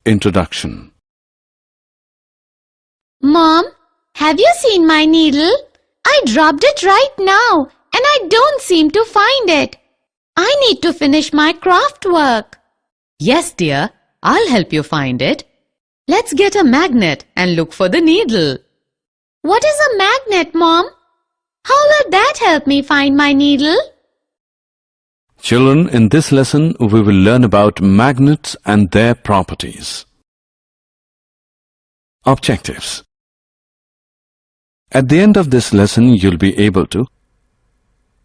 Introduction. Mom, have you seen my needle? I dropped it right now and I don't seem to find it. I need to finish my craft work. Yes, dear, I'll help you find it. Let's get a magnet and look for the needle. What is a magnet, Mom? How will that help me find my needle? Children, in this lesson we will learn about magnets and their properties. Objectives. At the end of this lesson you'll be able to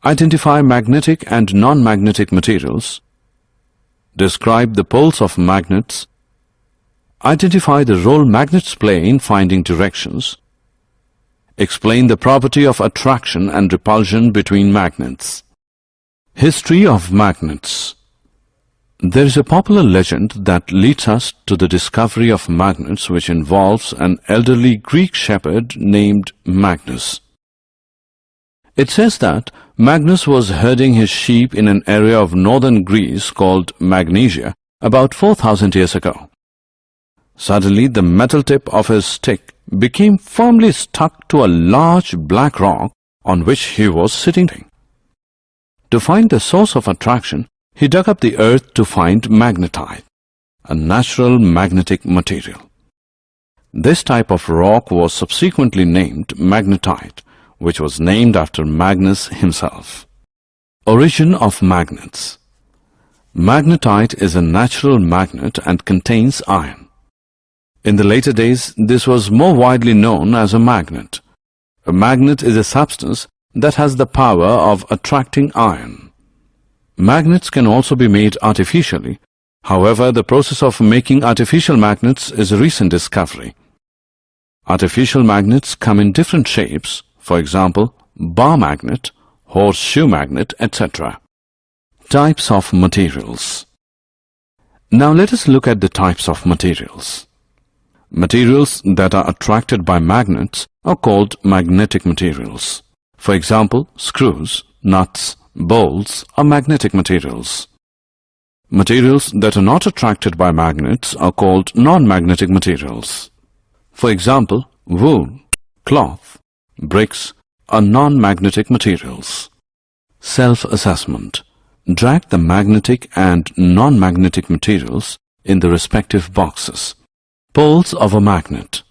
identify magnetic and non-magnetic materials, describe the poles of magnets, identify the role magnets play in finding directions, explain the property of attraction and repulsion between magnets. History of magnets. There is a popular legend that leads us to the discovery of magnets, which involves an elderly Greek shepherd named Magnus. It says that Magnus was herding his sheep in an area of northern Greece called Magnesia about 4,000 years ago. Suddenly the metal tip of his stick became firmly stuck to a large black rock on which he was sitting. To find the source of attraction, he dug up the earth to find magnetite, a natural magnetic material. This type of rock was subsequently named magnetite, which was named after Magnus himself. Origin of magnets. Magnetite is a natural magnet and contains iron. In the later days, this was more widely known as a magnet. A magnet is a substance that has the power of attracting iron. Magnets can also be made artificially. However, the process of making artificial magnets is a recent discovery. Artificial magnets come in different shapes, for example, bar magnet, horseshoe magnet, etc. Types of materials. Now let us look at the types of materials. Materials that are attracted by magnets are called magnetic materials. For example, screws, nuts, bolts are magnetic materials. Materials that are not attracted by magnets are called non-magnetic materials. For example, wool, cloth, bricks are non-magnetic materials. Self-assessment. Drag the magnetic and non-magnetic materials in the respective boxes. Poles of a magnet.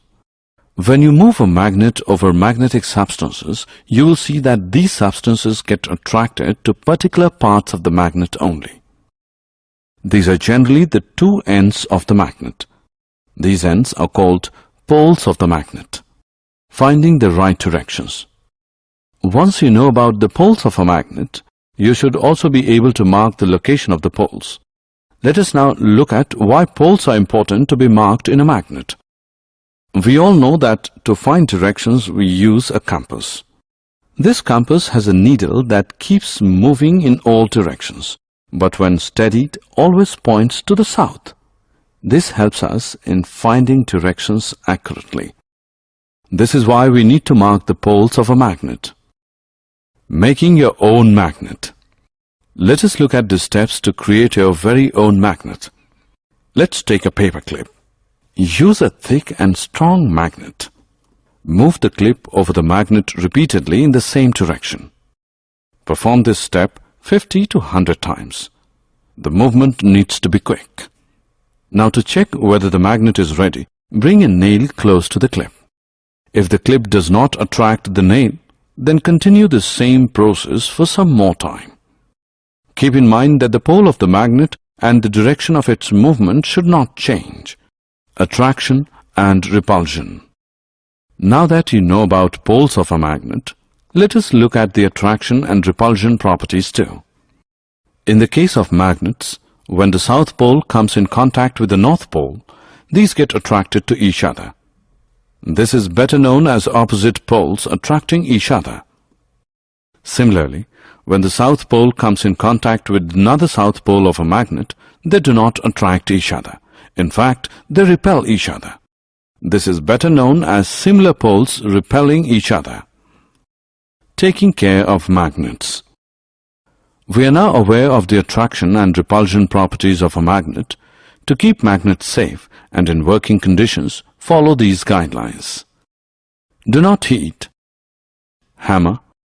When you move a magnet over magnetic substances, you will see that these substances get attracted to particular parts of the magnet only. These are generally the two ends of the magnet. These ends are called poles of the magnet. Finding the right directions. Once you know about the poles of a magnet, you should also be able to mark the location of the poles. Let us now look at why poles are important to be marked in a magnet. We all know that to find directions we use a compass. This compass has a needle that keeps moving in all directions, but when steadied always points to the south. This helps us in finding directions accurately. This is why we need to mark the poles of a magnet. Making your own magnet. Let us look at the steps to create your very own magnet. Let's take a paper clip. Use a thick and strong magnet. Move the clip over the magnet repeatedly in the same direction. Perform this step 50 to 100 times. The movement needs to be quick. Now to check whether the magnet is ready, bring a nail close to the clip. If the clip does not attract the nail, then continue the same process for some more time. Keep in mind that the pole of the magnet and the direction of its movement should not change. Attraction and repulsion. Now that you know about poles of a magnet, let us look at the attraction and repulsion properties too. In the case of magnets, when the south pole comes in contact with the north pole, these get attracted to each other. This is better known as opposite poles attracting each other. Similarly, when the south pole comes in contact with another south pole of a magnet, they do not attract each other. In fact, they repel each other. This is better known as similar poles repelling each other. Taking care of magnets. We are now aware of the attraction and repulsion properties of a magnet. To keep magnets safe and in working conditions, follow these guidelines. Do not heat, hammer,